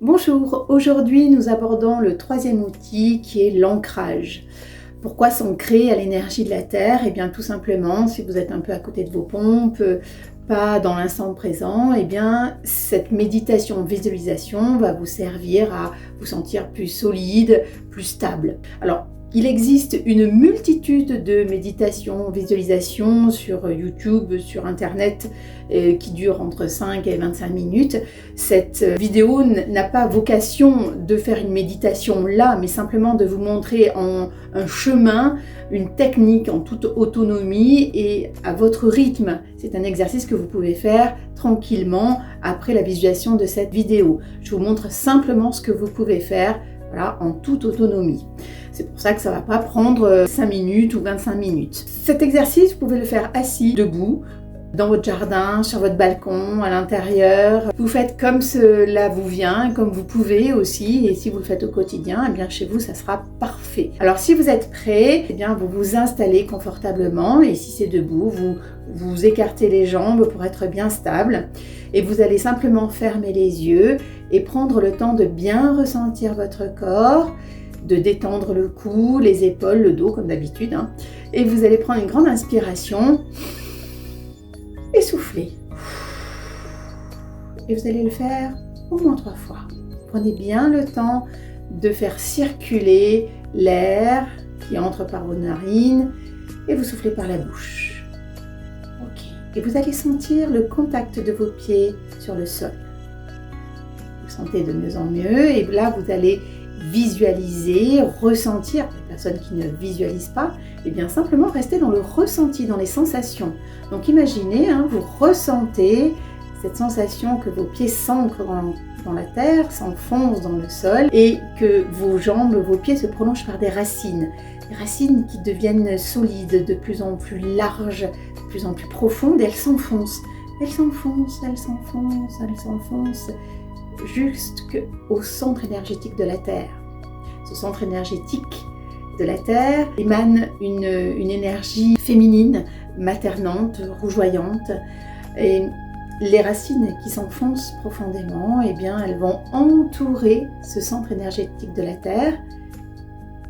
Bonjour, aujourd'hui nous abordons le troisième outil qui est l'ancrage. Pourquoi s'ancrer à l'énergie de la Terre? Eh bien tout simplement, si vous êtes un peu à côté de vos pompes, pas dans l'instant présent, eh bien cette méditation, visualisation va vous servir à vous sentir plus solide, plus stable. Alors, il existe une multitude de méditations, visualisations sur YouTube, sur Internet, qui durent entre 5 et 25 minutes. Cette vidéo n'a pas vocation de faire une méditation là, mais simplement de vous montrer un chemin, une technique en toute autonomie et à votre rythme. C'est un exercice que vous pouvez faire tranquillement après la visualisation de cette vidéo. Je vous montre simplement ce que vous pouvez faire. Voilà, en toute autonomie. C'est pour ça que ça ne va pas prendre 5 minutes ou 25 minutes. Cet exercice, vous pouvez le faire assis, debout, dans votre jardin, sur votre balcon, à l'intérieur. Vous faites comme cela vous vient, comme vous pouvez aussi. Et si vous le faites au quotidien, eh bien chez vous, ça sera parfait. Alors si vous êtes prêt, eh bien vous vous installez confortablement. Et si c'est debout, vous écartez les jambes pour être bien stable. Et vous allez simplement fermer les yeux et prendre le temps de bien ressentir votre corps, de détendre le cou, les épaules, le dos comme d'habitude. Et vous allez prendre une grande inspiration et souffler. Et vous allez le faire au moins 3 fois. Prenez bien le temps de faire circuler l'air qui entre par vos narines et vous soufflez par la bouche. Ok. Et vous allez sentir le contact de vos pieds sur le sol. Vous sentez de mieux en mieux et là vous allez visualiser, ressentir. Pour les personnes qui ne visualisent pas, et bien simplement rester dans le ressenti, dans les sensations. Donc imaginez, vous ressentez cette sensation que vos pieds s'ancrent dans la terre, s'enfoncent dans le sol et que vos jambes, vos pieds se prolongent par des racines qui deviennent solides, de plus en plus larges, de plus en plus profondes et elles s'enfoncent. Elles s'enfoncent, elles s'enfoncent, elles s'enfoncent jusqu'au centre énergétique de la Terre. Ce centre énergétique de la Terre émane une énergie féminine, maternante, rougeoyante. Et les racines qui s'enfoncent profondément, eh bien, elles vont entourer ce centre énergétique de la Terre.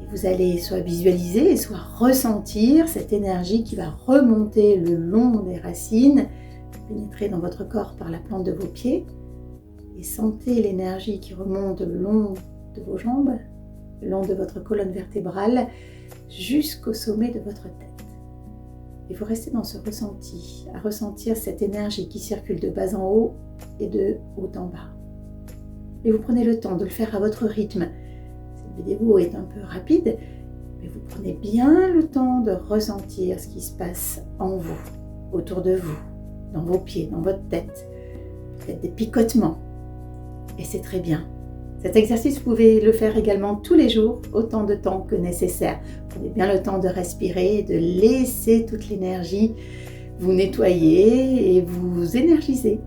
Et vous allez soit visualiser, soit ressentir cette énergie qui va remonter le long des racines, pénétrer dans votre corps par la plante de vos pieds. Et sentez l'énergie qui remonte le long de vos jambes, le long de votre colonne vertébrale, jusqu'au sommet de votre tête. Et vous restez dans ce ressenti, à ressentir cette énergie qui circule de bas en haut et de haut en bas. Et vous prenez le temps de le faire à votre rythme. Cette vidéo est un peu rapide, mais vous prenez bien le temps de ressentir ce qui se passe en vous, autour de vous, dans vos pieds, dans votre tête. Peut-être des picotements. Et c'est très bien. Cet exercice, vous pouvez le faire également tous les jours, autant de temps que nécessaire. Prenez bien le temps de respirer, de laisser toute l'énergie vous nettoyer et vous énergiser.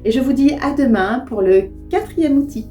Et je vous dis à demain pour le 4e outil.